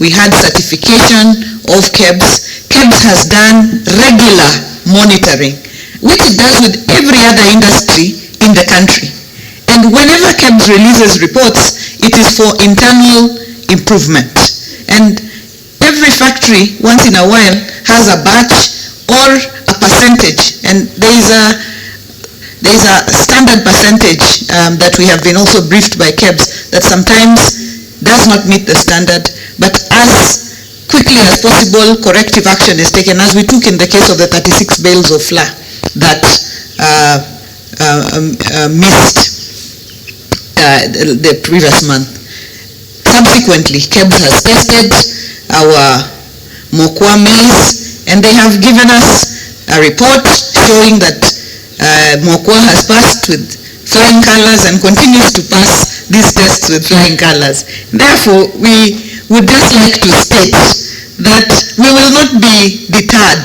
We had certification of KEBS. KEBS has done regular monitoring, which it does with every other industry in the country. And whenever KEBS releases reports, it is for internal improvement. And every factory, once in a while, has a batch or a percentage. And there is a standard percentage that we have been also briefed by KEBS that sometimes does not meet the standard, but as quickly as possible, corrective action is taken, as we took in the case of the 36 bales of flour that missed the previous month. Subsequently, KEBS has tested our maize, and they have given us a report showing that Mokwa has passed with flying colors and continues to pass these tests with flying colors. Therefore, we would just like to state that we will not be deterred,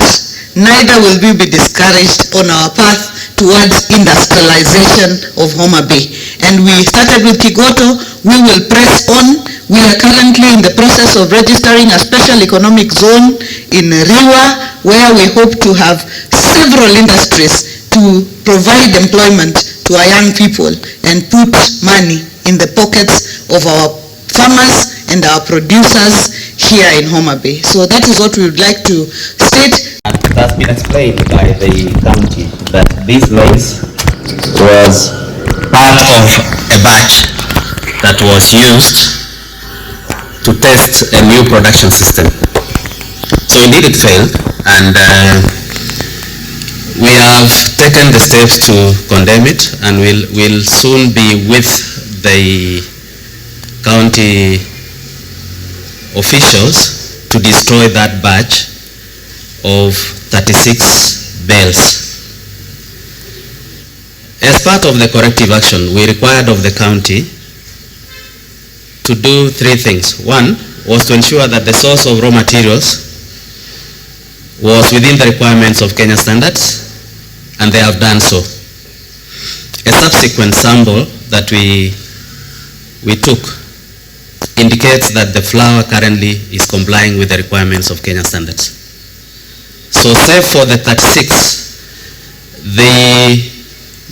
neither will we be discouraged on our path towards industrialization of Homabay. And we started with Kigoto, we will press on. We are currently in the process of registering a special economic zone in Riwa, where we hope to have several industries to provide employment to our young people and put money in the pockets of our farmers and our producers here in Homabay. So that is what we would like to state. It has been explained by the county that this maize was part of a batch that was used to test a new production system. So indeed it failed, and we have taken the steps to condemn it, and we'll soon be with the county officials to destroy that batch of 36 bales. As part of the corrective action, we required of the county to do three things. One was to ensure that the source of raw materials was within the requirements of Kenya standards, and they have done so. A subsequent sample that we took indicates that the flour currently is complying with the requirements of Kenya standards. So save for the 36, the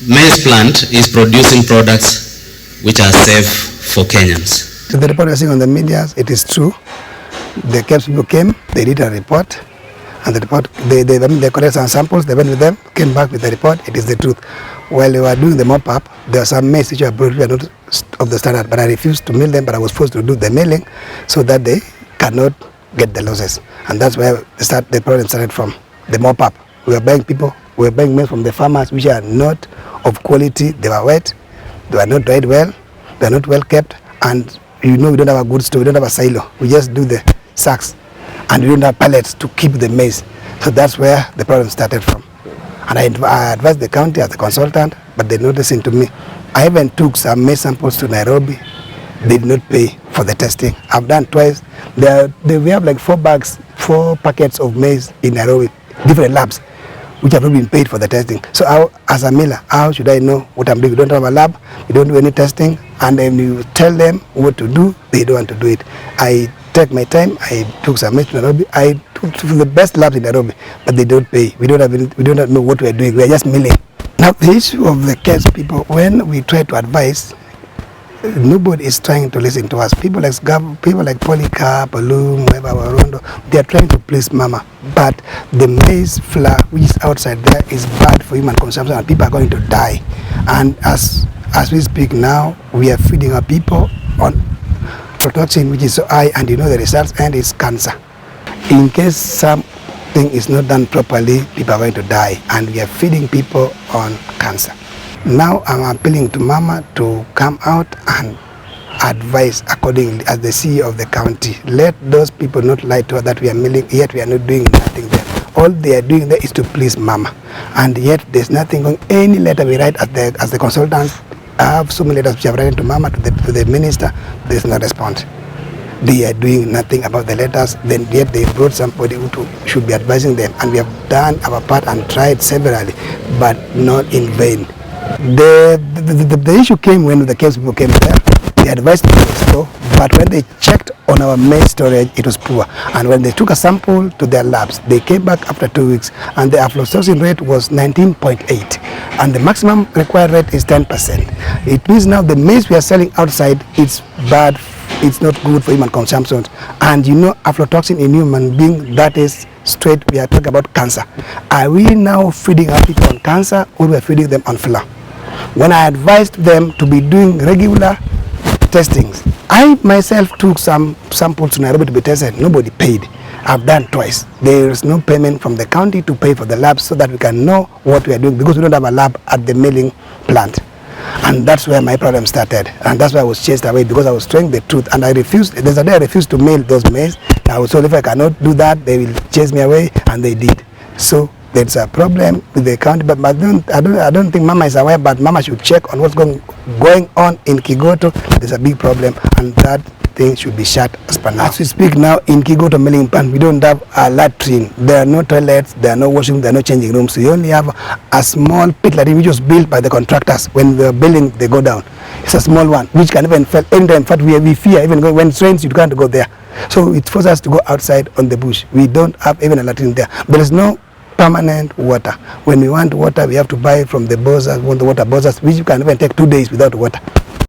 maize plant is producing products which are safe for Kenyans. To the report we're seeing on the media, it is true. The KEBS people came, they did a report, and the report, they collected some samples, they went with them, came back with the report, it is the truth. While they were doing the mop-up, there were some maize which were not of the standard, but I refused to mill them, but I was forced to do the milling so that they cannot get the losses. And that's where the problem started from, the mop-up. We were buying maize from the farmers which are not of quality, they were wet, they were not dried well, they are not well kept, and we don't have a good store, we don't have a silo, we just do the sacks, and we don't have pallets to keep the maize. So that's where the problem started from. And I advised the county as a consultant, but they did not listen to me. I even took some maize samples to Nairobi. They did not pay for the testing. I've done twice. We have like 4 packets of maize in Nairobi, different labs, which have not been paid for the testing. So as a miller, how should I know what I'm doing? We don't have a lab, we don't do any testing, and then you tell them what to do, they don't want to do it. I take my time, I took some maize to Nairobi, I took to the best labs in Nairobi, but they don't pay. We don't know what we're doing, we're just milling. Now the issue of the KEBS people, when we try to advise, nobody is trying to listen to us. People like Polycarp, Olum, Warondo, they are trying to please mama. But the maize flour which is outside there is bad for human consumption, and people are going to die. And as we speak now, we are feeding our people on toxin which is so high, and you know the results, and it's cancer. In case something is not done properly, people are going to die, and we are feeding people on cancer. Now I'm appealing to mama to come out and advise accordingly as the CEO of the county. Let those people not lie to us that we are milling, yet we are not doing nothing there. All they are doing there is to please mama, and yet there's nothing going. Any letter we write as the consultants, I have so many letters which I've written to mama, to the minister, there's no response. They are doing nothing about the letters, then yet they brought somebody who should be advising them, and we have done our part and tried severally, but not in vain. The issue came when the KEBS people came there. They advised me to explore, but when they checked on our maize storage, it was poor. And when they took a sample to their labs, they came back after 2 weeks, and the aflatoxin rate was 19.8, and the maximum required rate is 10%. It means now the maize we are selling outside, it's bad, it's not good for human consumption. And you know, aflatoxin in human being, that is straight, we are talking about cancer. Are we now feeding our people on cancer, or we are feeding them on flour? When I advised them to be doing regular testings, I myself took some samples to Nairobi to be tested. Nobody paid. I've done twice. There is no payment from the county to pay for the labs so that we can know what we are doing, because we don't have a lab at the milling plant. And that's where my problem started. And that's why I was chased away, because I was telling the truth. And I refused. There's a day I refused to mail those maize. I was told if I cannot do that, they will chase me away, and they did. So there's a problem with the county, but I don't think Mama is aware, but Mama should check on what's going on in Kigoto. There's a big problem, and that thing should be shut as per now. As we speak now, in Kigoto milling plant, we don't have a latrine. There are no toilets, there are no washing, there are no changing rooms. We only have a small pit latrine which was built by the contractors. When they're building, they go down. It's a small one which can even fall anytime. In fact, we fear even when it rains, you can't go there. So it forces us to go outside on the bush. We don't have even a latrine there. There is no permanent water. When we want water, we have to buy from the bozzers, the water bozzers, which you can even take 2 days without water.